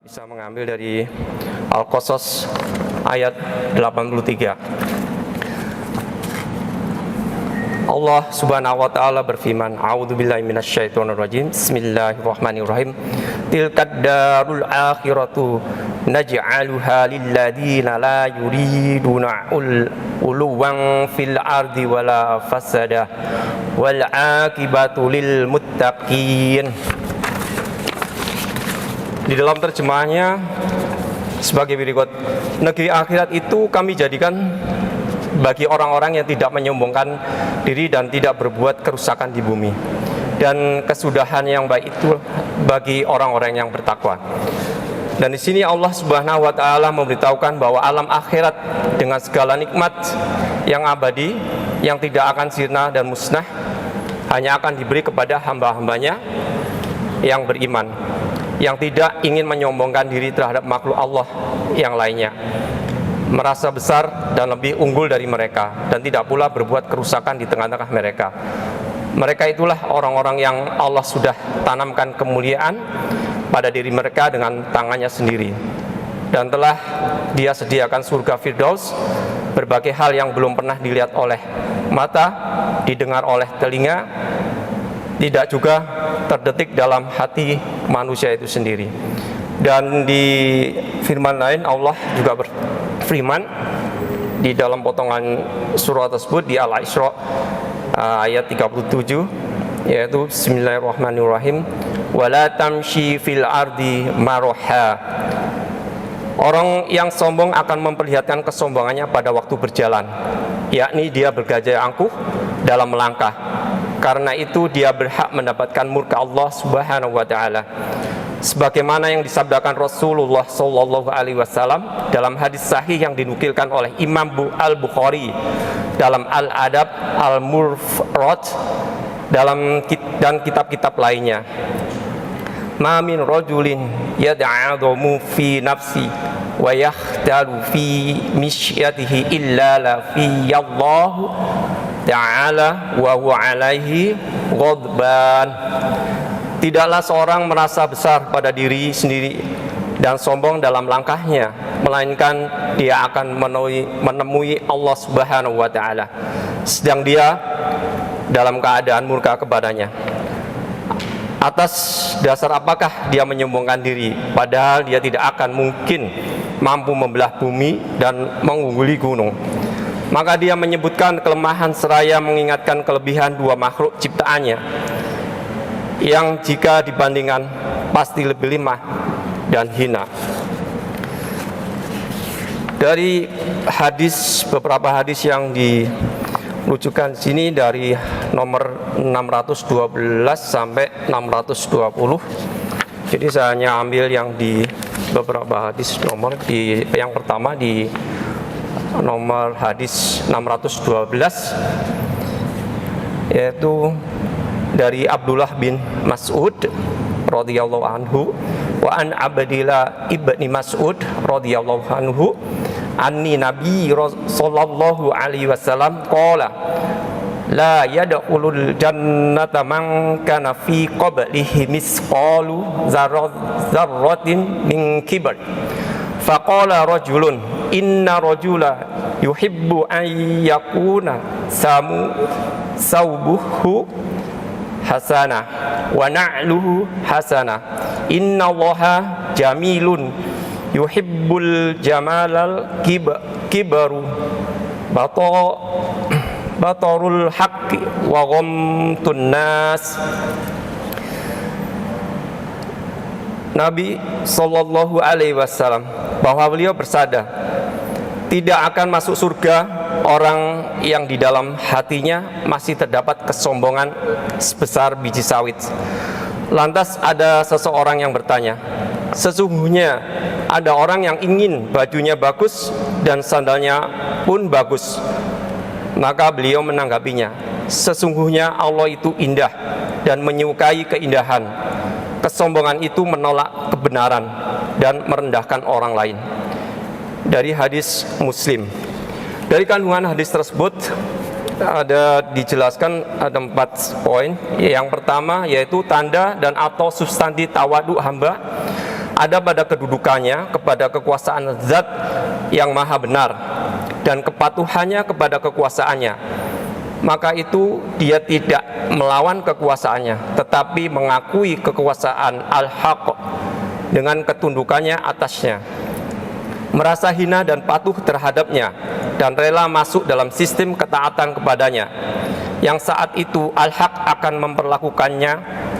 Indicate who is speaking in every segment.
Speaker 1: Bisa mengambil dari Al-Qasas ayat 83. Allah Subhanahu wa taala berfirman, A'udzubillahi minasyaitonirrajim. Bismillahirrahmanirrahim. Tilkad darul akhiratu naj'aluha lilladzina la yuriduna uluwan fil ardi wala fasada wal aqibatu lil muttaqin. Di dalam terjemahannya sebagai berikut, negeri akhirat itu kami jadikan bagi orang-orang yang tidak menyombongkan diri dan tidak berbuat kerusakan di bumi, dan kesudahan yang baik itu bagi orang-orang yang bertakwa. Dan di sini Allah Subhanahu wa taala memberitahukan bahwa alam akhirat dengan segala nikmat yang abadi, yang tidak akan sirna dan musnah, hanya akan diberi kepada hamba-hambanya yang beriman, yang tidak ingin menyombongkan diri terhadap makhluk Allah yang lainnya, merasa besar dan lebih unggul dari mereka, dan tidak pula berbuat kerusakan di tengah-tengah mereka. Mereka itulah orang-orang yang Allah sudah tanamkan kemuliaan pada diri mereka dengan tangannya sendiri, dan telah Dia sediakan surga Firdaus, berbagai hal yang belum pernah dilihat oleh mata, didengar oleh telinga, tidak juga terdetik dalam hati manusia itu sendiri. Dan di firman lain Allah juga berfirman di dalam potongan surah tersebut di Al-Isra ayat 37, yaitu Bismillahirrahmanirrahim, wala tamshi fil ardi maraha. Orang yang sombong akan memperlihatkan kesombongannya pada waktu berjalan, yakni dia bergajah angkuh dalam melangkah. Karena itu dia berhak mendapatkan murka Allah Subhanahu wa taala. Sebagaimana yang disabdakan Rasulullah sallallahu alaihi wasallam dalam hadis sahih yang dinukilkan oleh Imam Al-Bukhari dalam Al-Adab Al-Mufrad dan kitab-kitab lainnya. Ma min rajulin yad'adumu fi nafsi wa yakhtalu fi mishyatihi illa la fi Allah ta'ala wa huwa alaihi ghadban. Tidaklah seorang merasa besar pada diri sendiri dan sombong dalam langkahnya, melainkan dia akan menemui Allah Subhanahu wa taala sedang dia dalam keadaan murka kepadanya. Atas dasar apakah dia menyombongkan diri, padahal dia tidak akan mungkin mampu membelah bumi dan mengungguli gunung. Maka dia menyebutkan kelemahan seraya mengingatkan kelebihan dua makhluk ciptaannya, yang jika dibandingkan pasti lebih lemah dan hina. Dari beberapa hadis yang dirujukan di sini dari nomor 612 sampai 620. Jadi saya hanya ambil yang di beberapa hadis nomor yang pertama di nomor hadis 612, yaitu dari Abdullah bin Mas'ud radhiyallahu anhu, wa an Abdillah ibni Mas'ud radhiyallahu anhu anni Nabi sallallahu alaihi wasallam qala la yadkhulul jannata man kana fi qablihi misqalu zarratin min kibar. Faqala rajulun inna rajula yuhibbu an yakuna saubuhu hasana wa na'luhu hasana. Inna Allaha jamilun yuhibbul jamalal kibaru batarul haqqi wa ghamtun nas. Nabi sallallahu alaihi wasallam bahwa beliau bersabda, tidak akan masuk surga orang yang di dalam hatinya masih terdapat kesombongan sebesar biji sawit. Lantas ada seseorang yang bertanya, sesungguhnya ada orang yang ingin bajunya bagus dan sandalnya pun bagus. Maka beliau menanggapinya, sesungguhnya Allah itu indah dan menyukai keindahan. Kesombongan itu menolak kebenaran dan merendahkan orang lain. Dari hadis Muslim. Dari kandungan hadis tersebut ada dijelaskan ada 4 poin. Yang pertama yaitu tanda dan atau substansi tawadu hamba ada pada kedudukannya kepada kekuasaan zat yang maha benar dan kepatuhannya kepada kekuasaannya, maka itu dia tidak melawan kekuasaannya, tetapi mengakui kekuasaan al-haq dengan ketundukannya atasnya, merasa hina dan patuh terhadapnya, dan rela masuk dalam sistem ketaatan kepadanya, yang saat itu al-haq akan memperlakukannya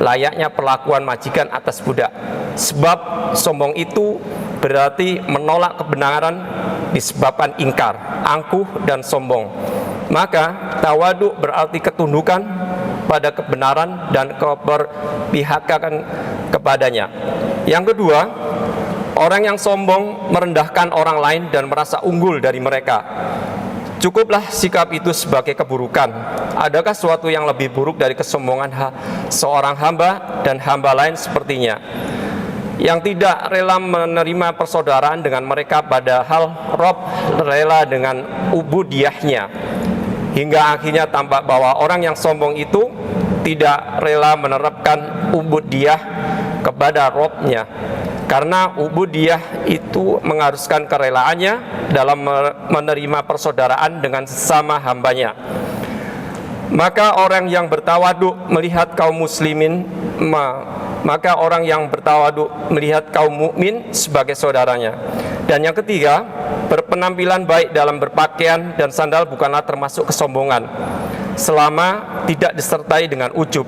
Speaker 1: layaknya perlakuan majikan atas budak. Sebab sombong itu berarti menolak kebenaran disebabkan ingkar, angkuh, dan sombong. Maka tawaduk berarti ketundukan pada kebenaran dan keberpihakan kepadanya. Yang kedua, orang yang sombong merendahkan orang lain dan merasa unggul dari mereka. Cukuplah sikap itu sebagai keburukan. Adakah suatu yang lebih buruk dari kesombongan seorang hamba dan hamba lain sepertinya, yang tidak rela menerima persaudaraan dengan mereka, padahal Rob rela dengan ubudiyahnya, hingga akhirnya tampak bahwa orang yang sombong itu tidak rela menerapkan ubudiyah kepada Robnya, karena ubudiyah itu mengharuskan kerelaannya dalam menerima persaudaraan dengan sesama hambanya. Maka orang yang bertawaduk melihat kaum muslimin maka orang yang bertawaduk melihat kaum mukmin sebagai saudaranya. Dan yang ketiga, berpenampilan baik dalam berpakaian dan sandal bukanlah termasuk kesombongan, selama tidak disertai dengan ujub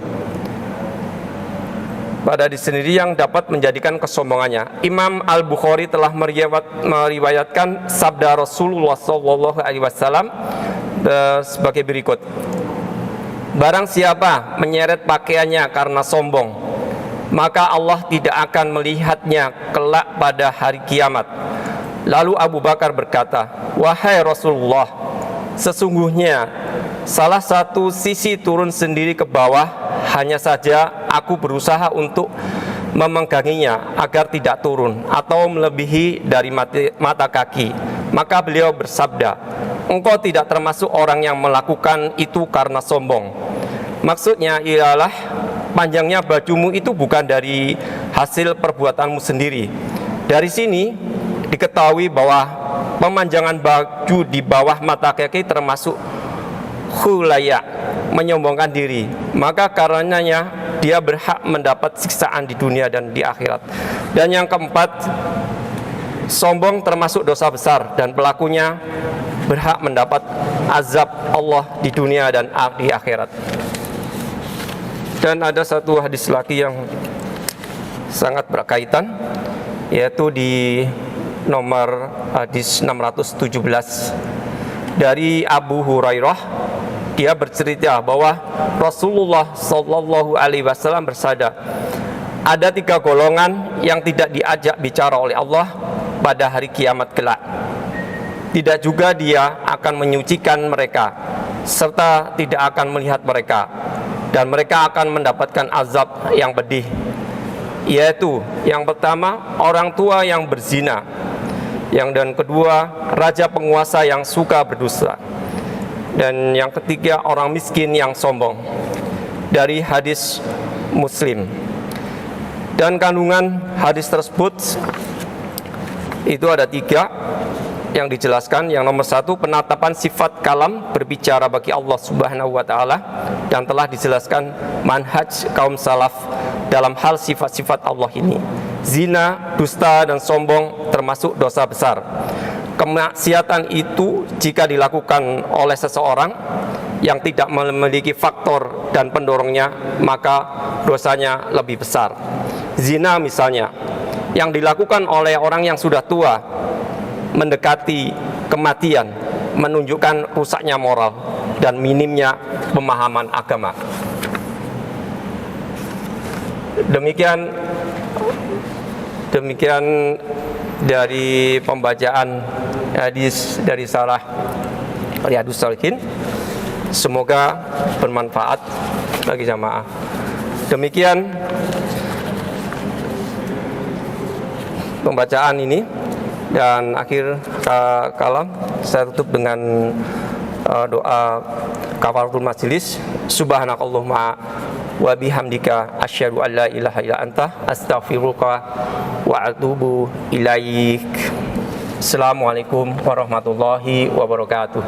Speaker 1: pada diri sendiri yang dapat menjadikan kesombongannya. Imam Al-Bukhari telah meriwayatkan sabda Rasulullah SAW sebagai berikut: barang siapa menyeret pakaiannya karena sombong, maka Allah tidak akan melihatnya kelak pada hari kiamat. Lalu Abu Bakar berkata, wahai Rasulullah, sesungguhnya salah satu sisi turun sendiri ke bawah, hanya saja aku berusaha untuk memengganginya agar tidak turun atau melebihi dari mata kaki. Maka beliau bersabda, engkau tidak termasuk orang yang melakukan itu karena sombong. Maksudnya ialah panjangnya bajumu itu bukan dari hasil perbuatanmu sendiri. Dari sini diketahui bahwa pemanjangan baju di bawah mata kaki termasuk khulaya, menyombongkan diri. Maka karenanya dia berhak mendapat siksaan di dunia dan di akhirat. Dan yang keempat, sombong termasuk dosa besar dan pelakunya berhak mendapat azab Allah di dunia dan di akhirat. Dan ada satu hadis lagi yang sangat berkaitan, yaitu di nomor hadis 617 dari Abu Hurairah. Dia bercerita bahwa Rasulullah SAW bersabda, ada 3 golongan yang tidak diajak bicara oleh Allah pada hari kiamat kelak. Tidak juga dia akan menyucikan mereka, serta tidak akan melihat mereka, dan mereka akan mendapatkan azab yang pedih. Yaitu yang pertama, orang tua yang berzina. Dan kedua, raja penguasa yang suka berdusta. Dan yang ketiga, orang miskin yang sombong. Dari hadis Muslim. Dan kandungan hadis tersebut itu ada 3 yang dijelaskan. Yang nomor 1, penetapan sifat kalam berbicara bagi Allah Subhanahu wa Ta'ala, dan telah dijelaskan manhaj kaum salaf dalam hal sifat-sifat Allah ini. Zina, dusta, dan sombong termasuk dosa besar. Kemaksiatan itu jika dilakukan oleh seseorang yang tidak memiliki faktor dan pendorongnya, maka dosanya lebih besar. Zina misalnya, yang dilakukan oleh orang yang sudah tua, mendekati kematian, menunjukkan rusaknya moral dan minimnya pemahaman agama. Demikian dari pembacaan hadis dari Syarah Riyadhus Shalihin. Semoga bermanfaat bagi jamaah. Demikian pembacaan ini, dan akhir kalam saya tutup dengan doa kafaratul majelis. Subhanakallahumma wa bihamdika asyhadu an la ilaha illa anta astaghfiruka wa atubu ilaik. Assalamualaikum warahmatullahi wabarakatuh.